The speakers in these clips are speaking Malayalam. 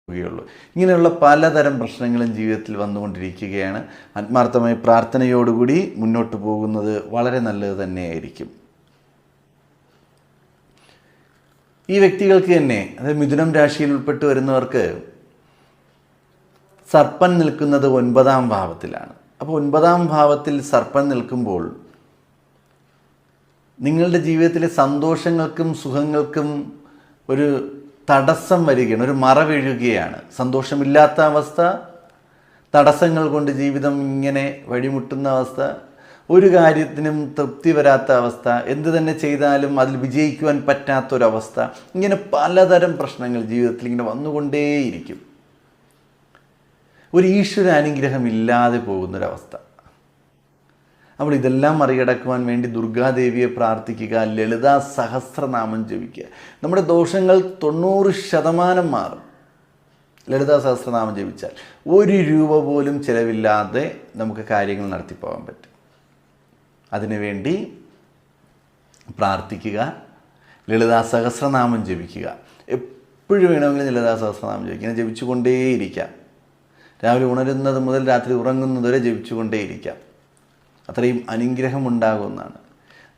ുള്ളൂ. ഇങ്ങനെയുള്ള പലതരം പ്രശ്നങ്ങളും ജീവിതത്തിൽ വന്നുകൊണ്ടിരിക്കുകയാണ്. ആത്മാർത്ഥമായ പ്രാർത്ഥനയോടുകൂടി മുന്നോട്ട് പോകുന്നത് വളരെ നല്ലത് തന്നെയായിരിക്കും. ഈ വ്യക്തികൾക്ക് തന്നെ, അതായത് മിഥുനം രാശിയിൽ ഉൾപ്പെട്ട് വരുന്നവർക്ക് സർപ്പൻ നിൽക്കുന്നത് 9-ാം ഭാവത്തിലാണ്. അപ്പോൾ 9-ാം ഭാവത്തിൽ സർപ്പൻ നിൽക്കുമ്പോൾ നിങ്ങളുടെ ജീവിതത്തിലെ സന്തോഷങ്ങൾക്കും സുഖങ്ങൾക്കും ഒരു തടസ്സം വരികയാണ്, ഒരു മറ വീഴുകയാണ്. സന്തോഷമില്ലാത്ത അവസ്ഥ, തടസ്സങ്ങൾ കൊണ്ട് ജീവിതം ഇങ്ങനെ വഴിമുട്ടുന്ന അവസ്ഥ, ഒരു കാര്യത്തിനും തൃപ്തി വരാത്ത അവസ്ഥ, എന്ത് തന്നെ ചെയ്താലും അതിൽ വിജയിക്കുവാൻ പറ്റാത്തൊരവസ്ഥ, ഇങ്ങനെ പലതരം പ്രശ്നങ്ങൾ ജീവിതത്തിൽ ഇങ്ങനെ വന്നുകൊണ്ടേയിരിക്കും. ഒരു ഈശ്വരാനുഗ്രഹം ഇല്ലാതെ പോകുന്നൊരവസ്ഥ. അപ്പോൾ ഇതെല്ലാം മറികടക്കുവാൻ വേണ്ടി ദുർഗാദേവിയെ പ്രാർത്ഥിക്കുക, ലളിതാ സഹസ്രനാമം ജപിക്കുക. നമ്മുടെ ദോഷങ്ങൾ 90% മാറും. ലളിതാ സഹസ്രനാമം ജപിച്ചാൽ 1 രൂപ പോലും ചിലവില്ലാതെ നമുക്ക് കാര്യങ്ങൾ നടത്തിപ്പോകാൻ പറ്റും. അതിനുവേണ്ടി പ്രാർത്ഥിക്കുക, ലളിതാ സഹസ്രനാമം ജപിക്കുക. എപ്പോഴും വേണമെങ്കിലും ലളിതാ സഹസ്രനാമം ജപിക്കുക. ഇങ്ങനെ ജപിച്ചുകൊണ്ടേയിരിക്കാം. രാവിലെ ഉണരുന്നത് മുതൽ രാത്രി ഉറങ്ങുന്നത് വരെ ജപിച്ചുകൊണ്ടേയിരിക്കാം. അത്രയും അനുഗ്രഹം ഉണ്ടാകുമെന്നാണ്.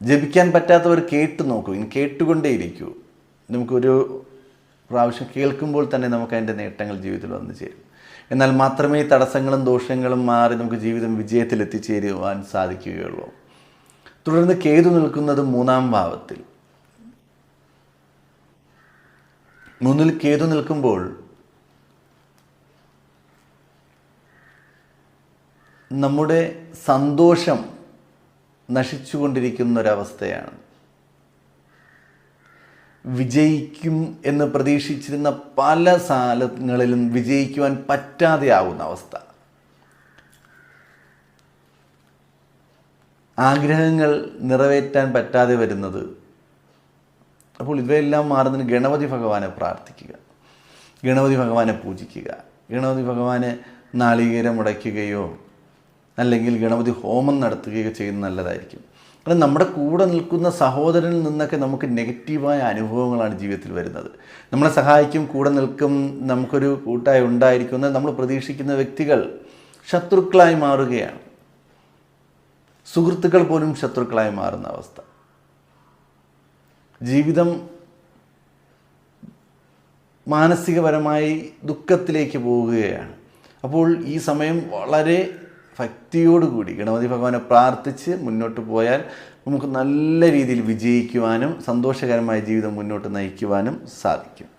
ജപിക്കാൻ പറ്റാത്തവർ കേട്ടു നോക്കൂ, ഇനി കേട്ടുകൊണ്ടേയിരിക്കൂ. നമുക്കൊരു പ്രാവശ്യം കേൾക്കുമ്പോൾ തന്നെ നമുക്ക് അതിൻ്റെ നേട്ടങ്ങൾ ജീവിതത്തിൽ വന്നു ചേരും. എന്നാൽ മാത്രമേ തടസ്സങ്ങളും ദോഷങ്ങളും മാറി നമുക്ക് ജീവിതം വിജയത്തിൽ എത്തിച്ചേരുവാൻ സാധിക്കുകയുള്ളൂ. തുടർന്ന് കേതു നിൽക്കുന്നത് 3-ാം ഭാവത്തിൽ. 3-ൽ കേതു നിൽക്കുമ്പോൾ നമ്മുടെ സന്തോഷം നശിച്ചുകൊണ്ടിരിക്കുന്നൊരവസ്ഥയാണ്. വിജയിക്കും എന്ന് പ്രതീക്ഷിച്ചിരുന്ന പല സ്ഥലങ്ങളിലും വിജയിക്കുവാൻ പറ്റാതെയാവുന്ന അവസ്ഥ. ആഗ്രഹങ്ങൾ നിറവേറ്റാൻ പറ്റാതെ വരുന്നത്. അപ്പോൾ ഇവയെല്ലാം മാറുന്നതിന് ഗണപതി ഭഗവാനെ പ്രാർത്ഥിക്കുക, ഗണപതി ഭഗവാനെ പൂജിക്കുക. ഗണപതി ഭഗവാനെ നാളികേരം ഉടയ്ക്കുകയോ അല്ലെങ്കിൽ ഗണപതി ഹോമം നടത്തുകയോ ചെയ്യുന്നത് നല്ലതായിരിക്കും. കാരണം നമ്മുടെ കൂടെ നിൽക്കുന്ന സഹോദരനിൽ നിന്നൊക്കെ നമുക്ക് നെഗറ്റീവായ അനുഭവങ്ങളാണ് ജീവിതത്തിൽ വരുന്നത്. നമ്മളെ സഹായിക്കും, കൂടെ നിൽക്കും, നമുക്കൊരു കൂട്ടായി ഉണ്ടായിരിക്കുന്ന നമ്മൾ പ്രതീക്ഷിക്കുന്ന വ്യക്തികൾ ശത്രുക്കളായി മാറുകയാണ്. സുഹൃത്തുക്കൾ പോലും ശത്രുക്കളായി മാറുന്ന അവസ്ഥ. ജീവിതം മാനസികപരമായി ദുഃഖത്തിലേക്ക് പോവുകയാണ്. അപ്പോൾ ഈ സമയം വളരെ ഭക്തിയോടുകൂടി ഗണപതി ഭഗവാനെ പ്രാർത്ഥിച്ച് മുന്നോട്ട് പോയാൽ നമുക്ക് നല്ല രീതിയിൽ വിജയിക്കുവാനും സന്തോഷകരമായ ജീവിതം മുന്നോട്ട് നയിക്കുവാനും സാധിക്കും.